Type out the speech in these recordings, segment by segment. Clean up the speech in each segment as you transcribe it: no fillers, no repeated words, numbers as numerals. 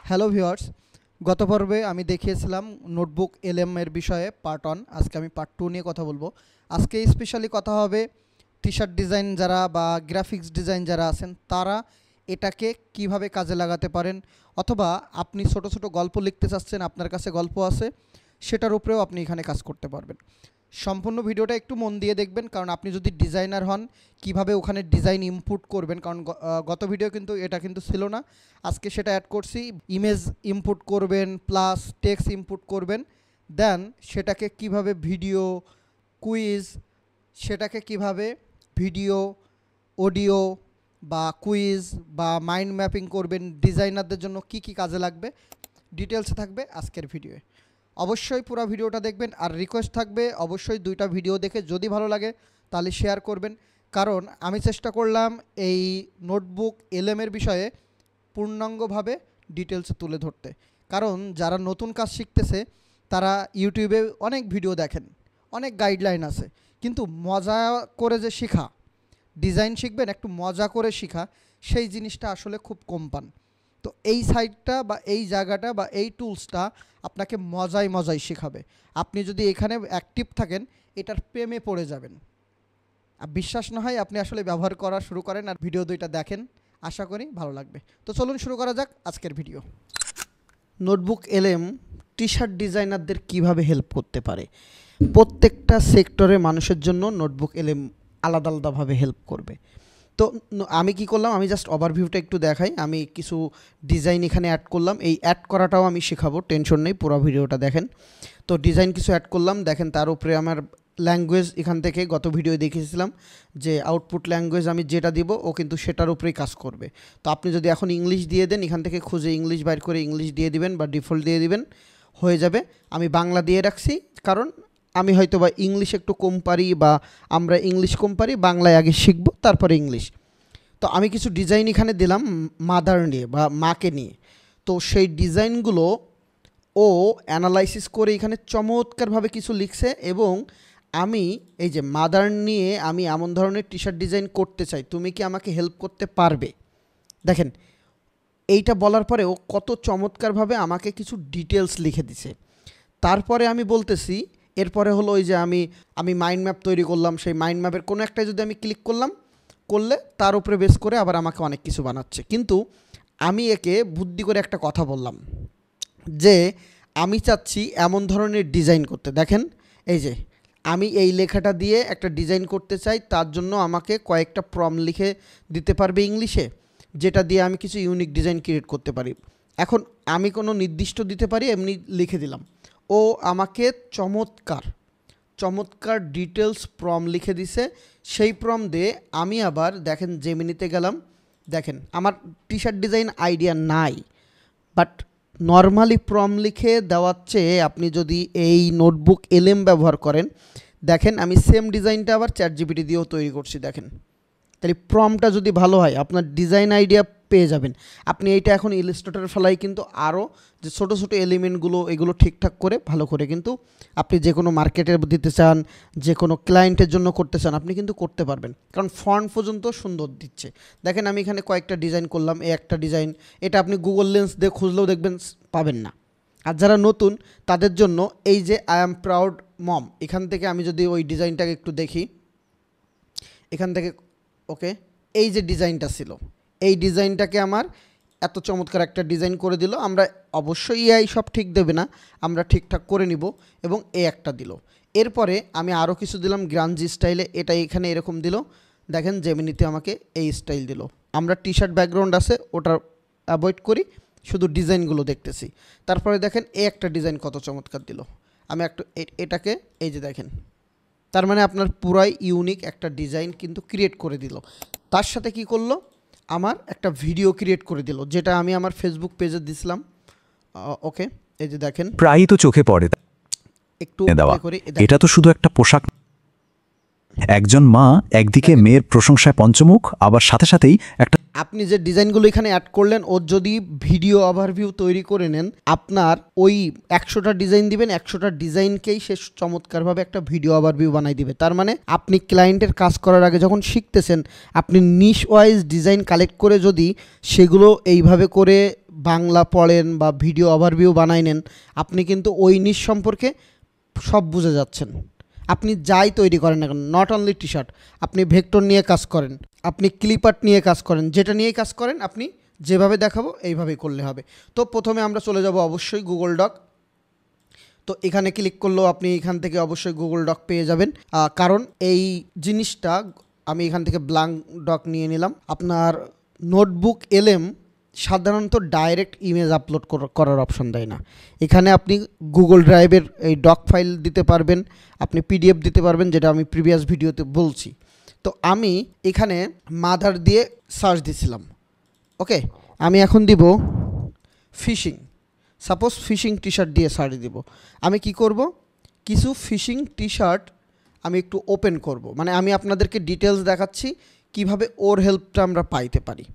Hello viewers, গত পর্বে আমি দেখিয়েছিলাম নোটবুক এলএম এর বিষয়ে পার্ট 1। আজকে আমি পার্ট 2 নিয়ে কথা বলবো। আজকে স্পেশালি কথা হবে টি শার্ট ডিজাইন যারা বা গ্রাফিক্স ডিজাইন যারা আছেন তারা এটাকে কিভাবে কাজে লাগাতে পারেন, অথবা আপনি ছোট ছোট গল্প লিখতে চাচ্ছেন, আপনার কাছে গল্প আছে, সেটার উপরেও আপনি এখানে কাজ করতে পারবেন। সম্পূর্ণ ভিডিওটা একটু মন দিয়ে দেখবেন, কারণ আপনি যদি ডিজাইনার হন কিভাবে ওখানে ডিজাইন ইনপুট করবেন, কারণ গত ভিডিও কিন্তু এটা কিন্তু ছিল না, আজকে সেটা অ্যাড করছি। ইমেজ ইনপুট করবেন প্লাস টেক্সট ইনপুট করবেন, দেন সেটাকে কিভাবে ভিডিও কুইজ, সেটাকে কিভাবে ভিডিও অডিও বা কুইজ বা মাইন্ড ম্যাপিং করবেন, ডিজাইনারদের জন্য কি কি কাজে লাগবে, ডিটেলসে থাকবে আজকের ভিডিওয়ে। অবশ্যই পুরো ভিডিওটা দেখবেন, আর রিকোয়েস্ট থাকবে অবশ্যই 2টা ভিডিও দেখে যদি ভালো লাগে তাহলে শেয়ার করবেন, কারণ আমি চেষ্টা করলাম এই নোটবুক এলএমের বিষয়ে পূর্ণাঙ্গভাবে ডিটেলসে তুলে ধরতে। কারণ যারা নতুন কাজ শিখতেছে তারা ইউটিউবে অনেক ভিডিও দেখেন, অনেক গাইডলাইন আছে, কিন্তু মজা করে যে শেখা, ডিজাইন শিখবেন একটু মজা করে শেখা, সেই জিনিসটা আসলে খুব কম পান। তো এই সাইটটা বা এই জায়গাটা বা এই টুলসটা আপনাকে মজায় মজায় শেখাবে। আপনি যদি এখানে অ্যাক্টিভ থাকেন এটার প্রেমে পড়ে যাবেন। আর বিশ্বাস না হয় আপনি আসলে ব্যবহার করা শুরু করেন আর ভিডিও 2টা দেখেন, আশা করি ভালো লাগবে। তো চলুন শুরু করা যাক আজকের ভিডিও। নোটবুক এলএম টি শার্ট ডিজাইনারদের কীভাবে হেল্প করতে পারে। প্রত্যেকটা সেক্টরে মানুষের জন্য নোটবুক এলএম আলাদা আলাদাভাবে হেল্প করবে। তো আমি কি করলাম, আমি জাস্ট ওভারভিউটা একটু দেখাই। আমি কিছু ডিজাইন এখানে অ্যাড করলাম, এই অ্যাড করাটাও আমি শেখাবো, টেনশন নেই, পুরো ভিডিওটা দেখেন। তো ডিজাইন কিছু অ্যাড করলাম, দেখেন তার উপরে আমার ল্যাঙ্গুয়েজ এখান থেকে গত ভিডিও দেখিয়েছিলাম যে আউটপুট ল্যাঙ্গুয়েজ আমি যেটা দিব ও কিন্তু সেটার উপরেই কাজ করবে। তো আপনি যদি এখন ইংলিশ দিয়ে দেন, এখান থেকে খুঁজে ইংলিশ বাইর করে ইংলিশ দিয়ে দিবেন বা ডিফল্ট দিয়ে দিবেন, হয়ে যাবে। আমি বাংলা দিয়ে রাখছি কারণ আমি হয়তো বা ইংলিশ একটু কম পারি, বা আমরা ইংলিশ কম পারি, বাংলায় আগে শিখবো তারপরে ইংলিশ। তো আমি কিছু ডিজাইন এখানে দিলাম মাদার নিয়ে বা মাকে নিয়ে। তো সেই ডিজাইনগুলো ও অ্যানালাইসিস করে এখানে চমৎকারভাবে কিছু লিখছে, এবং আমি এই যে মাদার নিয়ে আমি এমন ধরনের টি শার্ট ডিজাইন করতে চাই, তুমি কি আমাকে হেল্প করতে পারবে। দেখেন এইটা বলার পরে ও কত চমৎকারভাবে আমাকে কিছু ডিটেলস লিখে দিছে। তারপরে আমি বলতেছি, এরপরে হলো ওই যে আমি মাইন্ড ম্যাপ তৈরি করলাম, সেই মাইন্ড ম্যাপের কোনো একটাই যদি আমি ক্লিক করলে তার উপরে বেস করে আবার আমাকে অনেক কিছু বানাচ্ছে। কিন্তু আমি একে বুদ্ধি করে একটা কথা বললাম যে আমি চাচ্ছি এমন ধরনের ডিজাইন করতে। দেখেন এই যে আমি এই লেখাটা দিয়ে একটা ডিজাইন করতে চাই, তার জন্য আমাকে কয়েকটা প্রম্পট লিখে দিতে পারবে ইংলিশে, যেটা দিয়ে আমি কিছু ইউনিক ডিজাইন ক্রিয়েট করতে পারি। এখন আমি কোনো নির্দিষ্ট দিতে পারি, এমনি লিখে দিলাম, ও আমাকে চমৎকার ডিটেলস প্রম্পট লিখে দিছে। সেই প্রম্পট দিয়ে আমি আবার দেখেন জেমিনিতে গেলাম, দেখেন আমার টি শার্ট ডিজাইন আইডিয়া নাই, বাট নর্মালি প্রম্পট লিখে দেওয়ার চেয়ে আপনি যদি এই নোটবুক এলএম ব্যবহার করেন, দেখেন আমি সেম ডিজাইনটা আবার চ্যাটজিপিটি দিয়েও তৈরি করছি। দেখেন তাহলে প্রম্পটটা যদি ভালো হয় আপনার ডিজাইন আইডিয়া পেয়ে যাবেন। আপনি এইটা এখন ইলাস্ট্রেটর ফেলাই কিন্তু আরও যে ছোটো ছোটো এলিমেন্টগুলো এগুলো ঠিকঠাক করে ভালো করে কিন্তু আপনি যে কোনো মার্কেটে দিতে চান, যে কোনো ক্লায়েন্টের জন্য করতে চান, আপনি কিন্তু করতে পারবেন, কারণ ফন্ট পর্যন্ত সুন্দর দিচ্ছে। দেখেন আমি এখানে কয়েকটা ডিজাইন করলাম, এই একটা ডিজাইন, এটা আপনি গুগল লেন্স দিয়ে খুঁজলেও দেখবেন পাবেন না। আর যারা নতুন তাদের জন্য এই যে আই অ্যাম প্রাউড মম, এখান থেকে আমি যদি ওই ডিজাইনটাকে একটু দেখি, এখান থেকে ওকে, এই যে ডিজাইনটা ছিল, এই ডিজাইনটাকে আমার এত চমৎকার একটা ডিজাইন করে দিল। আমরা অবশ্যই এআই সব ঠিক দেবে না, আমরা ঠিকঠাক করে নিব, এবং এই একটা দিল। এরপরে আমি আরও কিছু দিলাম গ্রাঞ্জি স্টাইলে, এটা এখানে এরকম দিল, দেখেন জেমিনিতে আমাকে এই স্টাইল দিল। আমরা টি শার্ট ব্যাকগ্রাউন্ড আছে ওটা অ্যাভয়েড করি, শুধু ডিজাইনগুলো দেখতেছি। তারপরে দেখেন এই একটা ডিজাইন কত চমৎকার দিল। আমি একটু এটাকে এই যে দেখেন, তার মানে আপনার পুরাই ইউনিক একটা ডিজাইন কিন্তু ক্রিয়েট করে দিল। তার সাথে কি করলো, আমার একটা ভিডিও ক্রিয়েট করে দিল, যেটা আমি আমার ফেসবুক পেজে দিছিলাম। ওকে এই যে দেখেন প্রায়ই তো চোখে পড়ে একটু এটা তো শুধু একটা পোশাক। একজন মা একদিকে মেয়ের প্রশংসায় পঞ্চমুখ, আবার সাথে সাথেই একটা আপনি যে ডিজাইনগুলো এখানে অ্যাড করলেন ওর যদি ভিডিও ওভারভিউ তৈরি করে নেন, আপনার ওই 100টা ডিজাইন দিবেন, 100টা ডিজাইনকেই সে চমৎকারভাবে একটা ভিডিও ওভারভিউ বানাই দিবে। তার মানে আপনি ক্লায়েন্টের কাজ করার আগে যখন শিখতেছেন, আপনি নিশ ওয়াইজ ডিজাইন কালেক্ট করে যদি সেগুলো এইভাবে করে বাংলা পড়েন বা ভিডিও ওভারভিউ বানাই নেন, আপনি কিন্তু ওই নিশ সম্পর্কে সব বুঝে যাচ্ছেন। আপনি যাই তৈরি করেন না কেন, নট অনলি টি শার্ট, আপনি ভেক্টর নিয়ে কাজ করেন, আপনি ক্লিপার্ট নিয়ে কাজ করেন, যেটা নিয়েই কাজ করেন আপনি যেভাবে দেখাবো এইভাবেই করলে হবে। তো প্রথমে আমরা চলে যাব অবশ্যই গুগল ডক। তো এখানে ক্লিক করলেও আপনি এখান থেকে অবশ্যই গুগল ডক পেয়ে যাবেন, কারণ এই জিনিসটা আমি এখান থেকে ব্ল্যাঙ্ক ডক নিয়ে নিলাম। আপনার নোটবুক এলএম সাধারণত ডাইরেক্ট ইমেজ আপলোড করার অপশন দেয় না। এখানে আপনি গুগল ড্রাইভের এই ডক ফাইল দিতে পারবেন, আপনি পিডিএফ দিতে পারবেন, যেটা আমি প্রিভিয়াস ভিডিওতে বলছি। তো আমি এখানে মাদার দিয়ে সার্চ দিছিলাম। ওকে, আমি এখন দিব fishing. Suppose fishing T-shirt দিয়ে সার্চ দিব। আমি কি করব, কিছু ফিশিং টি শার্ট আমি একটু ওপেন করব, মানে আমি আপনাদেরকে ডিটেলস দেখাচ্ছি কিভাবে ওর হেল্পটা আমরা পাইতে পারি।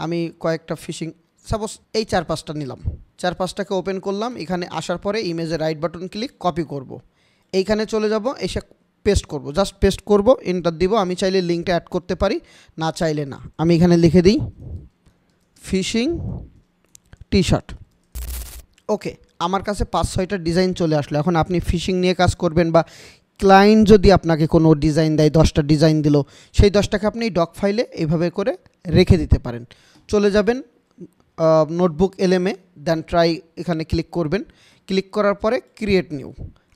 আমি কয়েকটা ফিশিং সাপোজ এই 4-5টা নিলাম, 4-5টাকে ওপেন করলাম। এখানে আসার পরে ইমেজে রাইট বাটন ক্লিক, কপি করব, এইখানে চলে যাব, এসে পেস্ট করব, জাস্ট পেস্ট করব, এন্টার দিব। আমি চাইলে লিঙ্কটা অ্যাড করতে পারি, না চাইলে না। আমি এখানে লিখে দিই ফিশিং টি শার্ট। ওকে, আমার কাছে 5-6টা ডিজাইন চলে আসলো। এখন আপনি ফিশিং নিয়ে কাজ করবেন বা ক্লায়েন্ট যদি আপনাকে কোনো ডিজাইন দেয়, 10টা ডিজাইন দিল, সেই 10টাকে আপনি ডক ফাইলে এইভাবে করে রেখে দিতে পারেন। চলে যাবেন নোটবুক এলএমে, দেন ট্রাই এখানে ক্লিক করবেন। ক্লিক করার পরে ক্রিয়েট নিউ।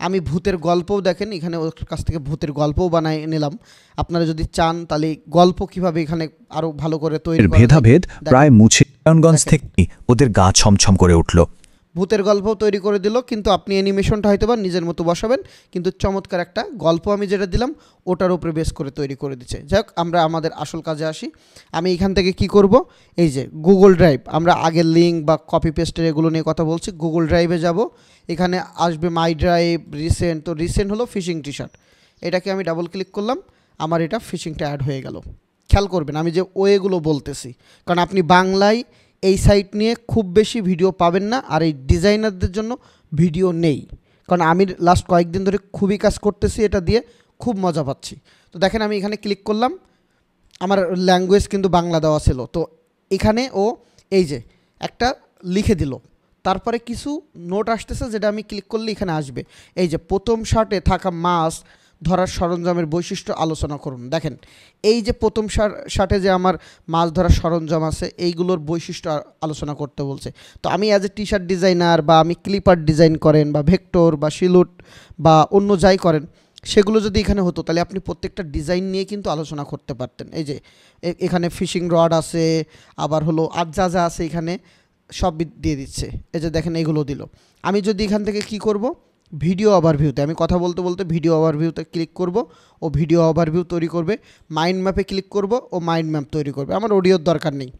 আমি ভূতের গল্পও দেখেন, এখানে ওর কাছ থেকে ভূতের গল্পও বানিয়ে নিলাম। আপনারা যদি চান তাহলে গল্প কিভাবে এখানে আরও ভালো করে তৈরি করা যায়, ভেদাভেদ প্রায় মুছে নারায়ণগঞ্জ থেকে ওদের গা ছমছম করে উঠল। ভূতের গল্প তৈরি করে দিল, কিন্তু আপনি অ্যানিমেশনটা হয়তো বা নিজের মতো বসাবেন, কিন্তু চমৎকার একটা গল্প আমি যেটা দিলাম ওটার উপরে বেস করে তৈরি করে দিচ্ছে। যাই হোক, আমরা আমাদের আসল কাজে আসি। আমি এখান থেকে কি করব, এই যে গুগল ড্রাইভ, আমরা আগের লিঙ্ক বা কপি পেস্টের এগুলো নিয়ে কথা বলছি। গুগল ড্রাইভে যাব, এখানে আসবে মাই ড্রাইভ, রিসেন্ট। তো রিসেন্ট হলো ফিশিং টি শার্ট, এটাকে আমি ডাবল ক্লিক করলাম, আমার এটা ফিশিংটা অ্যাড হয়ে গেল। খেয়াল করবেন আমি যে ওয়েগুলো বলতেছি, কারণ আপনি বাংলায় এই সাইট নিয়ে খুব বেশি ভিডিও পাবেন না, আর এই ডিজাইনারদের জন্য ভিডিও নেই, কারণ আমি লাস্ট কয়েকদিন ধরে খুবই কাজ করতেছি এটা দিয়ে, খুব মজা পাচ্ছি। তো দেখেন আমি এখানে ক্লিক করলাম, আমার ল্যাঙ্গুয়েজ কিন্তু বাংলা দেওয়া ছিল। তো এখানে ও এই যে একটা লিখে দিল, তারপরে কিছু নোট আসতেছে যেটা আমি ক্লিক করলে এখানে আসবে। এই যে প্রথম শার্টে থাকা মাছ ধরার সরঞ্জামের বৈশিষ্ট্য আলোচনা করুন। দেখেন এই যে প্রথম শার্টে যে আমার মাছ ধরার সরঞ্জাম আছে, এইগুলোর বৈশিষ্ট্য আলোচনা করতে বলছে। তো আমি as a T shirt designer, বা আমি ক্লিপার ডিজাইন করেন, বা ভেক্টর বা শিলুট বা অন্য যাই করেন, সেগুলো যদি এখানে হতো তাহলে আপনি প্রত্যেকটা ডিজাইন নিয়ে কিন্তু আলোচনা করতে পারতেন। এই যে এখানে ফিশিং রড আছে, আবার হলো আর যা যা আছে এখানে সব দিয়ে দিচ্ছে। এই যে দেখেন এইগুলো দিল। আমি যদি এখান থেকে কি করব, ভিডিও ওভারভিউতে, আমি কথা বলতে বলতে ভিডিও ওভারভিউতে ক্লিক করব, ও ভিডিও ওভারভিউ তৈরি করবে। মাইন্ড ম্যাপে ক্লিক করব, ও মাইন্ড ম্যাপ তৈরি করবে, আমার অডিওর দরকার নেই।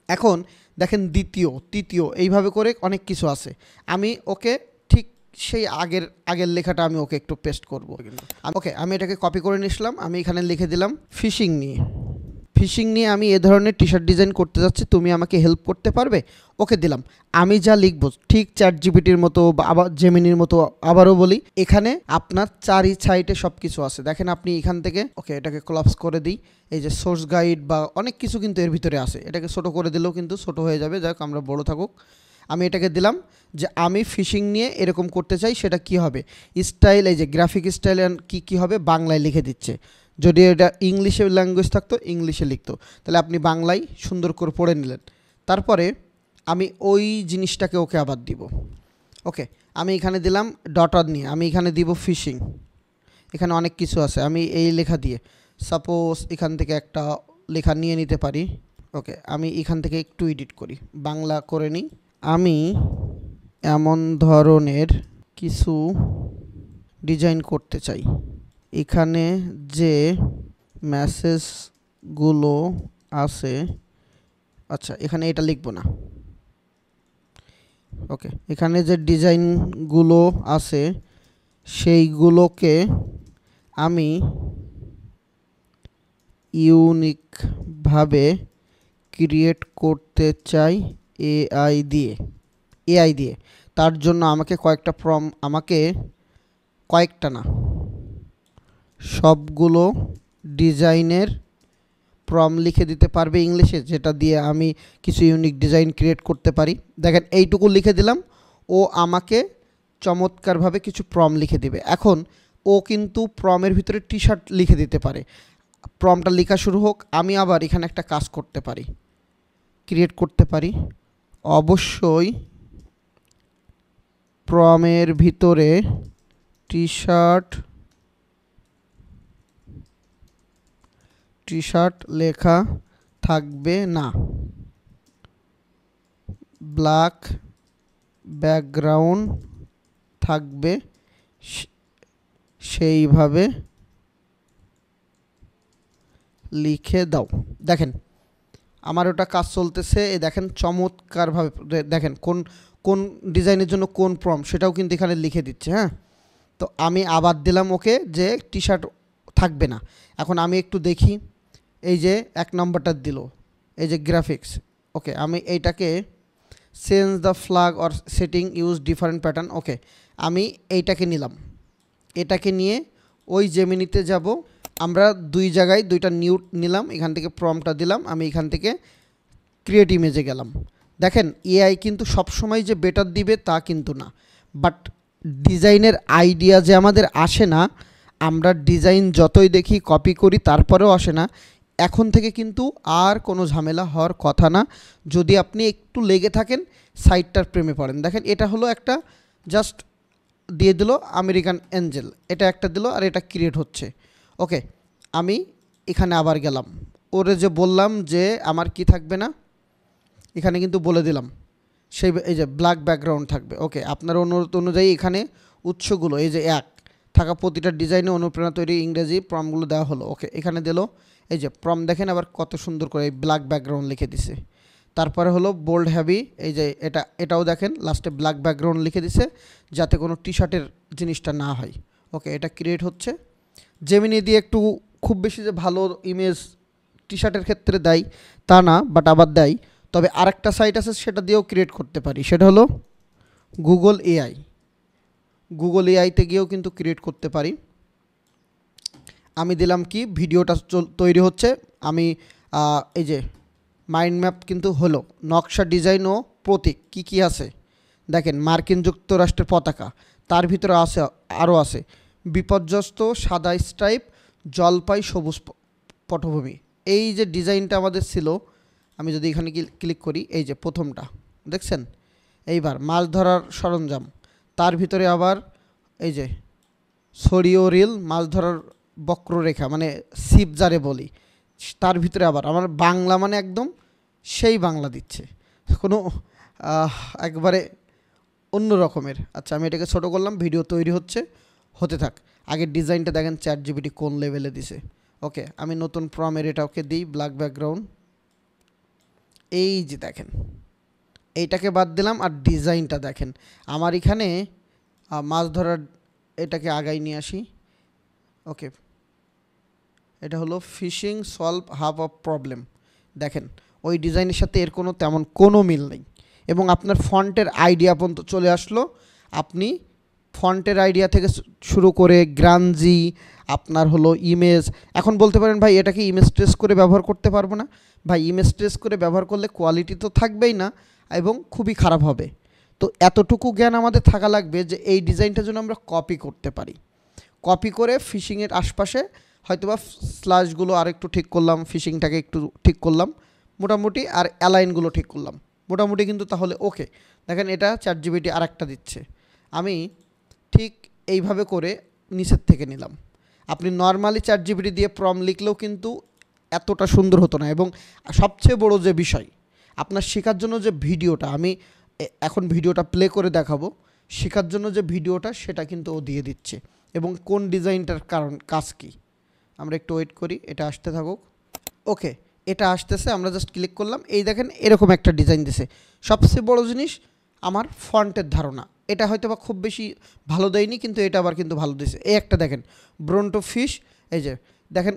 এখন দেখেন দ্বিতীয়, তৃতীয়, এইভাবে করে অনেক কিছু আছে। আমি ওকে ঠিক সেই আগের লেখাটা আমি ওকে একটু পেস্ট করব। ওকে, আমি এটাকে কপি করে নিলাম, আমি এখানে লিখে দিলাম ফিশিং নিয়ে। ফিশিং নিয়ে আমি এ ধরনের টি শার্ট ডিজাইন করতে যাচ্ছি, তুমি আমাকে হেল্প করতে পারবে? ওকে দিলাম। আমি যা লিখবো ঠিক চ্যাটজিপিটির মতো বা আবার জেমিনির মতো। আবারও বলি, এখানে আপনার চারি সাইডে সব কিছু আছে। দেখেন আপনি এখান থেকে, ওকে এটাকে ক্লপস করে দিই, এই যে সোর্স গাইড বা অনেক কিছু কিন্তু এর ভিতরে আছে। এটাকে ছোটো করে দিলেও কিন্তু ছোটো হয়ে যাবে, যাই হোক আমরা বড়ো থাকুক। আমি এটাকে দিলাম যে আমি ফিশিং নিয়ে এরকম করতে চাই, সেটা কি হবে স্টাইল, এই যে গ্রাফিক স্টাইল কি হবে বাংলায় লিখে দিচ্ছে। যদি এটা ইংলিশে ল্যাঙ্গুয়েজ থাকতো ইংলিশে লিখতো, তাহলে আপনি বাংলায় সুন্দর করে পড়ে নিলেন। তারপরে আমি ওই জিনিসটাকে ওকে আবার দিব। ওকে, আমি এখানে দিলাম ডটার নিয়ে, আমি এখানে দিব ফিশিং। এখানে অনেক কিছু আছে, আমি এই লেখা দিয়ে সাপোজ এখান থেকে একটা লেখা নিয়ে নিতে পারি। ওকে, আমি এখান থেকে একটু এডিট করি, বাংলা করে নিই। আমি এমন ধরনের কিছু ডিজাইন করতে চাই, এখানে যে মেসেজগুলো আছে, আচ্ছা এখানে এটা লিখব না। ওকে, এখানে যে ডিজাইনগুলো আছে সেইগুলোকে আমি ইউনিকভাবে ক্রিয়েট করতে চাই এআই দিয়ে। তার জন্য আমাকে কয়েকটা না, সবগুলো ডিজাইনের প্রম লিখে দিতে পারবে ইংলিশে, যেটা দিয়ে আমি কিছু ইউনিক ডিজাইন ক্রিয়েট করতে পারি। দেখেন এইটুকু লিখে দিলাম, ও আমাকে চমৎকারভাবে কিছু প্রম লিখে দিবে। এখন ও কিন্তু প্রমের ভিতরে টি শার্ট লিখে দিতে পারে। প্রমটা লেখা শুরু হোক, আমি আবার এখানে একটা কাজ করতে পারি, ক্রিয়েট করতে পারি। অবশ্যই প্রমের ভিতরে টি শার্ট লেখা থাকবে না, ব্ল্যাক ব্যাকগ্রাউন্ড থাকবে, সেইভাবে লিখে দাও। দেখেন আমার ওটা কাজ চলতেছে, এই দেখেন চমৎকারভাবে দেখেন কোন কোন ডিজাইনের জন্য কোন প্রম সেটাও কিন্তু এখানে লিখে দিচ্ছে। হ্যাঁ, তো আমি আবার দিলাম ওকে যে টি শার্ট থাকবে না। এখন আমি একটু দেখি, এই যে 1 নম্বরটা দিল, এই যে গ্রাফিক্স। ওকে, আমি এইটাকে change the flag or setting use different pattern. Okay, আমি এইটাকে নিলাম, এটাকে নিয়ে ওই জেমিনিতে যাব। আমরা 2 জায়গায় 2টা নিউ নিলাম, এখান থেকে প্রমটা দিলাম, আমি এখান থেকে ক্রিয়েট ইমেজে গেলাম। দেখেন এআই কিন্তু সবসময় যে বেটার দিবে তা কিন্তু না, বাট ডিজাইনের আইডিয়া যে আমাদের আসে না, আমরা ডিজাইন যতই দেখি কপি করি তারপরেও আসে না। এখন থেকে কিন্তু আর কোনো ঝামেলা হওয়ার কথা না, যদি আপনি একটু লেগে থাকেন, সাইটটার প্রেমে পড়েন। দেখেন এটা হলো একটা জাস্ট দিয়ে দিল আমেরিকান এঞ্জেল, এটা একটা দিল, আর এটা ক্রিয়েট হচ্ছে। ওকে, আমি এখানে আবার গেলাম, ওরে যে বললাম যে আমার কি থাকবে না, এখানে কিন্তু বলে দিলাম সেই এই যে ব্ল্যাক ব্যাকগ্রাউন্ড থাকবে। ওকে, আপনার অনুরোধ অনুযায়ী এখানে উৎসগুলো এই যে এক থাকা প্রতিটা ডিজাইনে অনুপ্রেরণা তৈরি ইংরেজি প্রমগুলো দেওয়া হলো। ওকে, এখানে দিল এই যে প্রম, দেখেন আবার কত সুন্দর করে এই ব্ল্যাক ব্যাকগ্রাউন্ড লিখে দিছে। তারপরে হলো বোল্ড হ্যাভি, এই যে এটাও দেখেন লাস্টে ব্ল্যাক ব্যাকগ্রাউন্ড লিখে দিছে, যাতে কোনো টি শার্টের জিনিসটা না হয়। ওকে, এটা ক্রিয়েট হচ্ছে। জেমিনি দিয়ে একটু খুব বেশি যে ভালো ইমেজ টি শার্টের ক্ষেত্রে দেয় তা না, বাট আবার দেয়। তবে আরেকটা সাইট আছে সেটা দিয়েও ক্রিয়েট করতে পারি, সেটা হলো গুগল এআই। গুগল এআইতে গিয়েও কিন্তু ক্রিয়েট করতে পারি। আমি দিলাম কি, ভিডিওটা তৈরি হচ্ছে, আমি এই যে মাইন্ড ম্যাপ কিন্তু হলো, নকশা ডিজাইন ও প্রতীক কি কি আছে দেখেন, মার্কিন যুক্তরাষ্ট্রের পতাকা, তার ভিতরে আছে আরও আছে বিপর্যস্ত সাদা স্ট্রাইপ, জলপাই সবুজ পটভূমি। এই যে ডিজাইনটা আমাদের ছিল, আমি যদি এখানে ক্লিক করি, এই যে প্রথমটা দেখছেন। এইবার মাছ ধরার সরঞ্জাম, তার ভিতরে আবার এই যে ছড়িও রিল, মাছ ধরার বক্ররেখা মানে সিপ যারে বলি, তার ভিতরে আবার আমার বাংলা মানে একদম সেই বাংলা দিচ্ছে, কোনো একবারে অন্য রকমের। আচ্ছা, আমি এটাকে ছোটো করলাম, ভিডিও তৈরি হতে থাক। আগের ডিজাইনটা দেখেন ChatGPT কোন লেভেলে দিছে। ওকে, আমি নতুন প্রমের এটা ওকে দিই, ব্ল্যাক ব্যাকগ্রাউন্ড। এই যে দেখেন এইটাকে বাদ দিলাম, আর ডিজাইনটা দেখেন আমার এখানে মাছ ধরার, এটাকে আগাই নিয়ে আসি। ওকে, এটা হলো fishing solve half of problem. দেখেন ওই ডিজাইনের সাথে এর তেমন কোনো মিল নেই, এবং আপনার ফন্টের আইডিয়া পর্যন্ত চলে আসলো। আপনি ফন্টের আইডিয়া থেকে শুরু করে গ্রাঞ্জি, আপনার হলো ইমেজ। এখন বলতে পারেন ভাই এটা কি ইমেজ ট্রেস করে ব্যবহার করতে পারবো না? ভাই ইমেজ ট্রেস করে ব্যবহার করলে কোয়ালিটি তো থাকবেই না, এবং খুবই খারাপ হবে। তো এতটুকু জ্ঞান আমাদের থাকা লাগবে যে এই ডিজাইনটা যেন আমরা কপি করতে পারি। কপি করে ফিশিংয়ের আশপাশে হয়তোবা স্ল্যাশগুলো আর একটু ঠিক করলাম, ফিশিংটাকে একটু ঠিক করলাম মোটামুটি, আর অ্যালাইনগুলো ঠিক করলাম মোটামুটি, কিন্তু তাহলে ওকে। দেখেন এটা ChatGPT আর একটা দিচ্ছে, আমি ঠিক এইভাবে করে নিচের থেকে নিলাম। আপনি নর্মালি ChatGPT দিয়ে প্রম লিখলেও কিন্তু এতটা সুন্দর হতো না। এবং সবচেয়ে বড় যে বিষয়, আপনার শেখার জন্য যে ভিডিওটা, আমি এখন ভিডিওটা প্লে করে দেখাবো, শেখার জন্য যে ভিডিওটা সেটা কিন্তু ও দিয়ে দিচ্ছে, এবং কোন ডিজাইনটার কাজ কী। আমরা একটু ওয়েট করি, এটা আসতে থাকুক। ওকে, এটা আসতেছে, আমরা জাস্ট ক্লিক করলাম, এই দেখেন এরকম একটা ডিজাইন দিছে। সবচেয়ে বড় জিনিস আমার ফন্টের ধারণা, এটা হয়তো বা খুব বেশি ভালো দেয়নি, কিন্তু এটা আবার কিন্তু ভালো দিয়েছে। এই একটা দেখেন ব্রন্টো ফিশ, এই যে দেখেন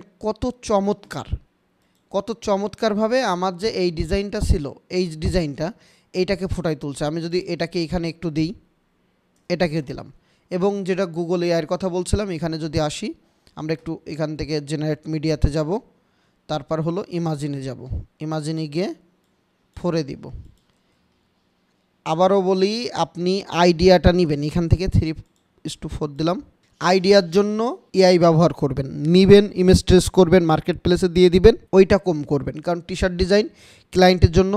কত চমৎকারভাবে আমার যে এই ডিজাইনটা ছিল, এই ডিজাইনটা এইটাকে ফোটাই তুলছে। আমি যদি এটাকে এখানে একটু দিই, এটাকে দিলাম, এবং যেটা গুগল এআইয়ের কথা বলছিলাম, এখানে যদি আসি, আমরা একটু এখান থেকে জেনারেট মিডিয়াতে যাব, তারপর হলো ইমাজিনে যাব, ইমাজিনে গিয়ে 4-এ দিব। আবারও বলি, আপনি আইডিয়াটা নেবেন এখান থেকে 3:4 দিলাম। আইডিয়ার জন্য এআই ব্যবহার করবেন, নেবেন ইমেজ ট্রেস করবেন, মার্কেট প্লেসে দিয়ে দিবেন, ওইটা কম করবেন, কারণ টি শার্ট ডিজাইন ক্লায়েন্টের জন্য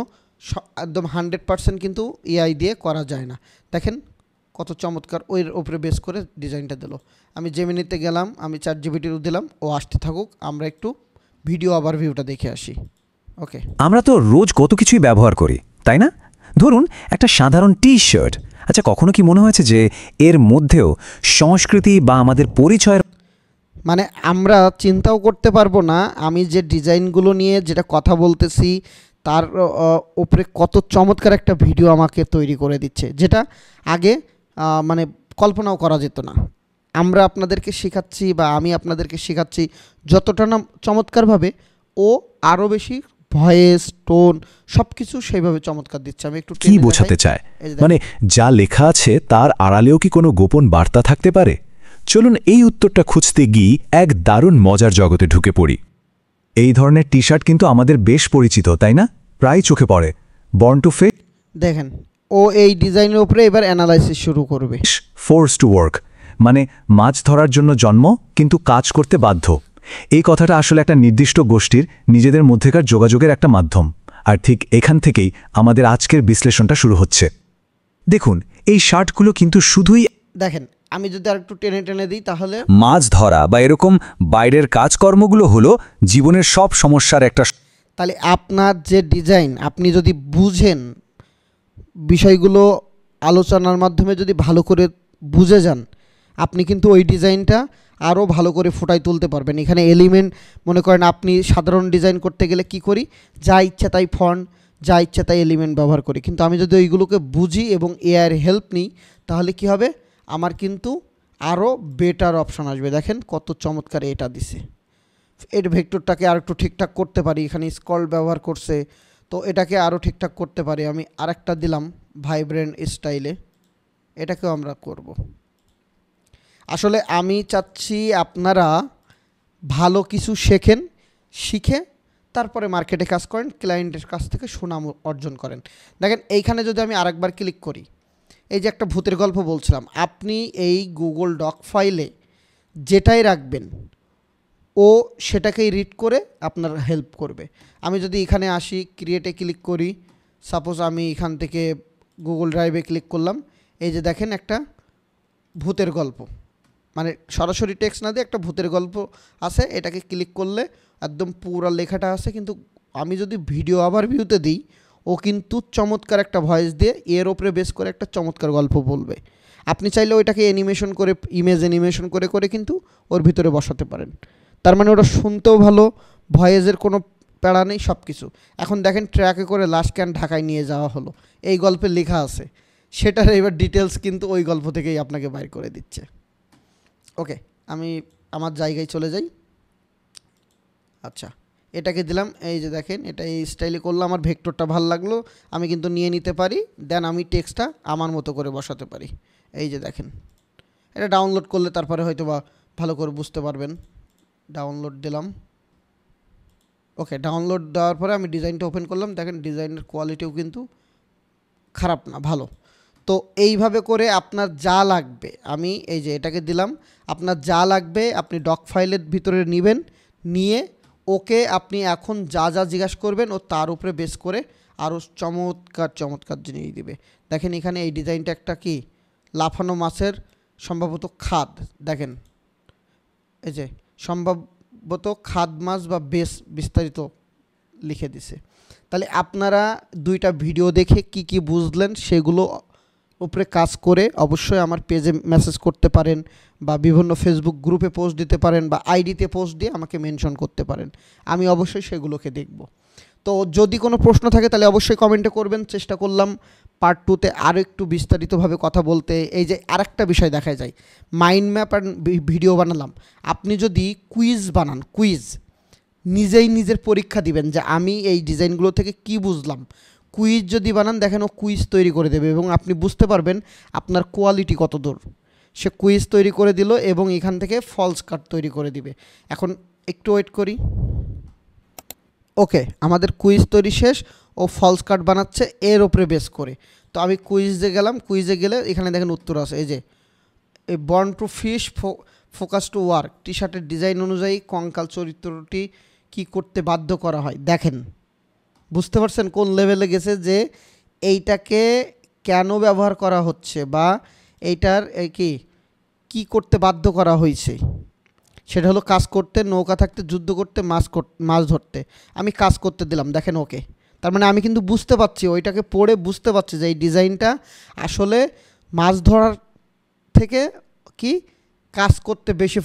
একদম 100% কিন্তু এআই দিয়ে করা যায় না। দেখেন কত চমৎকার ওই ওপরে বেস করে ডিজাইনটা দিল। আমি জেমিনিতে গেলাম, আমি ChatGPT-র দিলাম, ও আসতে থাকুক, আমরা একটু ভিডিও ওভারভিউটা দেখে আসি। ওকে, আমরা তো রোজ কত কিছুই ব্যবহার করি, তাই না? ধরুন একটা সাধারণ টি শার্ট। আচ্ছা, কখনো কি মনে হয়েছে যে এর মধ্যেও সংস্কৃতি বা আমাদের পরিচয়ের মানে আমরা চিন্তাও করতে পারবো না আমি যে ডিজাইনগুলো নিয়ে যেটা কথা বলতেছি তার উপরে কত চমৎকার একটা ভিডিও আমাকে তৈরি করে দিচ্ছে, যেটা আগে মানে কল্পনাও করা যেত না। আমরা আপনাদেরকে শেখাচ্ছি বা আমি আপনাদেরকে শেখাচ্ছি যতটা না চমৎকারভাবে, ও আরও বেশি ভয়েস, টোন সব কিছু সেইভাবে চমৎকার দিচ্ছে। আমি একটু কি বোঝাতে চায়, মানে যা লেখা আছে তার আড়ালেও কি কোনো গোপন বার্তা থাকতে পারে? চলুন এই উত্তরটা খুঁজতে গিয়ে এক দারুণ মজার জগতে ঢুকে পড়ি। এই ধরনের টি শার্ট কিন্তু আমাদের বেশ পরিচিত, তাই না? প্রায় চোখে পড়ে। বর্ন টু ফিট, দেখেন ও এই ডিজাইনের উপরে এবার অ্যানালাইসিস শুরু করবে। ফোর্স টু ওয়ার্ক, মানে মাছ ধরার জন্য জন্ম কিন্তু কাজ করতে বাধ্য। এই কথাটা আসলে একটা নির্দিষ্ট গোষ্ঠীর নিজেদের মধ্যেকার যোগাযোগের একটা মাধ্যম। আর ঠিক এখান থেকেই আমাদের আজকের বিশ্লেষণটা শুরু হচ্ছে। দেখুন, এই শার্টগুলো কিন্তু শুধুই দেখেন, আমি যদি আর একটু টেনে টেনে দিই তাহলে মাছ ধরা বা এরকম বাইরের কাজকর্মগুলো হলো জীবনের সব সমস্যার একটা। তাহলে আপনার যে ডিজাইন আপনি যদি বুঝেন, বিষয়গুলো আলোচনার মাধ্যমে যদি ভালো করে বুঝে যান, আপনি কিন্তু ওই ডিজাইনটা আরও ভালো করে ফুটাই তুলতে পারবেন। এখানে এলিমেন্ট, মনে করেন আপনি সাধারণ ডিজাইন করতে গেলে কি করি, যা ইচ্ছা তাই ফন্ট, যা ইচ্ছা তাই এলিমেন্ট ব্যবহার করি, কিন্তু আমি যদি ওইগুলোকে বুঝি এবং এআইয়ের হেল্প নিই তাহলে কি হবে, আমার কিন্তু আরও বেটার অপশন আসবে। দেখেন কত চমৎকার এটা দিছে। এর ভেক্টরটাকে আর একটু ঠিকঠাক করতে পারি, এখানে স্কল ব্যবহার করছে, তো এটাকে আরও ঠিকঠাক করতে পারি। আমি আরেকটা দিলাম ভাইব্রেন্ট স্টাইলে, এটাকেও আমরা করব। আসলে আমি চাচ্ছি আপনারা ভালো কিছু শেখেন, শিখে তারপরে মার্কেটে কাজ করেন, ক্লায়েন্টের কাছ থেকে সুনাম অর্জন করেন। দেখেন এইখানে যদি আমি আরেকবার ক্লিক করি, এই যে একটা ভূতের গল্প বলছিলাম, আপনি এই গুগল ডক ফাইলে যেটাই রাখবেন ও সেটাকেই রিড করে আপনার হেল্প করবে। আমি যদি এখানে আসি, ক্রিয়েটে ক্লিক করি, সাপোজ আমি এখান থেকে গুগল ড্রাইভে ক্লিক করলাম, এই যে দেখেন একটা ভূতের গল্প, মানে সরাসরি টেক্সট না দিয়ে একটা ভূতের গল্প আছে, এটাকে ক্লিক করলে একদম পুরো লেখাটা আছে। কিন্তু আমি যদি ভিডিও ওভারভিউতে দিই, ও কিন্তু চমৎকার একটা ভয়েস দিয়ে এর ওপরে বেস করে একটা চমৎকার গল্প বলবে। আপনি চাইলে ওইটাকে অ্যানিমেশন করে, ইমেজ অ্যানিমেশন করে করে কিন্তু ওর ভিতরে বসাতে পারেন। তার মানে ওটা শুনতেও ভালো, ভয়েসের কোনো প্যারা নেই, সব কিছু। এখন দেখেন ট্র্যাকে করে লাস্ট ক্যান ঢাকায় নিয়ে যাওয়া হলো, এই গল্পে লেখা আছে, সেটার এবার ডিটেলস কিন্তু ওই গল্প থেকেই আপনাকে বাইর করে দিচ্ছে। ওকে, আমি আমার জায়গায় চলে যাই। আচ্ছা, এটাকে দিলাম, এই যে দেখেন এটা এই স্টাইলে করলে আমার ভেক্টরটা ভালো লাগলো, আমি কিন্তু নিয়ে নিতে পারি, দেন আমি টেক্সটটা আমার মতো করে বসাতে পারি। এই যে দেখেন, এটা ডাউনলোড করলে তারপরে হয়তো বা ভালো করে বুঝতে পারবেন। ডাউনলোড দিলাম। ওকে, ডাউনলোড দেওয়ার পরে আমি ডিজাইনটা ওপেন করলাম, দেখেন ডিজাইনের কোয়ালিটিও কিন্তু খারাপ না, ভালো। তো এইভাবে করে আপনার যা লাগবে, আমি এই যে এটাকে দিলাম, আপনার যা লাগবে আপনি ডক ফাইলের ভিতরে নেবেন, নিয়ে ওকে আপনি এখন যা যা জিজ্ঞাসা করবেন ও তার উপরে বেস করে আরও চমৎকার চমৎকার জিনিস দিবে। দেখেন এখানে এই ডিজাইনটা একটা কি লাফানো মাছের সম্ভবত খাদ, দেখেন এই যে সম্ভবত খাদ মাছ বা বেশ বিস্তারিত লিখে দিছে। তাহলে আপনারা দুইটা ভিডিও দেখে কি কি বুঝলেন সেগুলো উপরে কাজ করে অবশ্যই আমার পেজে মেসেজ করতে পারেন, বা বিভিন্ন ফেসবুক গ্রুপে পোস্ট দিতে পারেন, বা আইডিতে পোস্ট দিয়ে আমাকে মেনশন করতে পারেন, আমি অবশ্যই সেগুলোকে দেখব। তো যদি কোনো প্রশ্ন থাকে তাহলে অবশ্যই কমেন্টে করবেন। চেষ্টা করলাম পার্ট 2-তে আরও একটু বিস্তারিতভাবে কথা বলতে। এই যে আরেকটা বিষয় দেখা যায়, মাইন্ড ম্যাপ আর ভিডিও বানালাম, আপনি যদি কুইজ বানান, কুইজ নিজেই নিজের পরীক্ষা দিবেন যে আমি এই ডিজাইনগুলো থেকে কি বুঝলাম, কুইজ যদি বানান দেখেন ও কুইজ তৈরি করে দেবে এবং আপনি বুঝতে পারবেন আপনার কোয়ালিটি কত দূর। সে কুইজ তৈরি করে দিল এবং এখান থেকে ফলস কাট তৈরি করে দিবে। এখন একটু ওয়েট করি। ওকে, আমাদের কুইজ তৈরি শেষ। ও ফলস কার্ড বানাচ্ছে এর ওপরে বেস করে। তো আমি কুইজে গেলাম, কুইজে গেলে এখানে দেখেন উত্তর আছে, এই যে এই born to fish, focus to work, T শার্টের ডিজাইন অনুযায়ী কঙ্কাল চরিত্রটি কি করতে বাধ্য করা হয়। দেখেন, বুঝতে পারছেন কোন লেভেলে গেছে, যে এইটাকে কেন ব্যবহার করা হচ্ছে বা এইটার কি করতে বাধ্য করা হয়েছে। সেটা হলো কাজ করতে, নৌকা থাকতে, যুদ্ধ করতে, মাছ ধরতে। আমি কাজ করতে দিলাম, দেখেন ওকে। তার মানে আমি কিন্তু বুঝতে পারছি, ওইটাকে পড়ে বুঝতে পারছি যে এই ডিজাইনটা আসলে মাছ ধরার থেকে কি কাজ করতে বেশি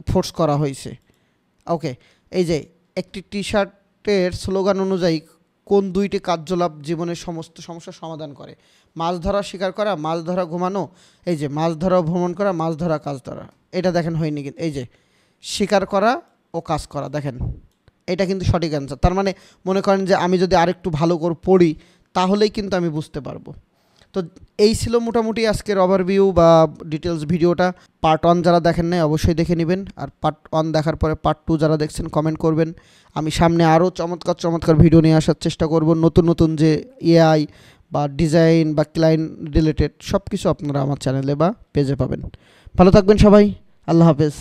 ফোর্স করা হয়েছে। ওকে, এই যে একটি টি শার্টের স্লোগান অনুযায়ী কোন দুইটি কার্যকলাপ জীবনের সমস্ত সমস্যার সমাধান করে। মাছ ধরা, শিকার করা, মাছ ধরা, ঘুমানো, এই যে মাছ ধরা, ভ্রমণ করা, মাছ ধরা, কাজ ধরা। এটা দেখেন হয়নি কিন্তু, এই যে শিকার করা ও কাজ করা, দেখেন এটা কিন্তু সঠিক অ্যান্সার। তার মানে মনে করেন যে আমি যদি আরেকটু ভালো করে পড়ি তাহলেই কিন্তু আমি বুঝতে পারবো। তো এই ছিল মোটামুটি আজকের ওভারভিউ বা ডিটেলস ভিডিওটা। পার্ট 1 যারা দেখেন নাই অবশ্যই দেখে নেবেন, আর পার্ট 1 দেখার পরে পার্ট 2 যারা দেখছেন কমেন্ট করবেন। আমি সামনে আরও চমৎকার চমৎকার ভিডিও নিয়ে আসার চেষ্টা করব, নতুন নতুন যে এআই বা ডিজাইন বা ক্লায়েন্ট রিলেটেড সব কিছু আপনারা আমার চ্যানেলে বা পেজে পাবেন। ভালো থাকবেন সবাই, আল্লাহ হাফেজ।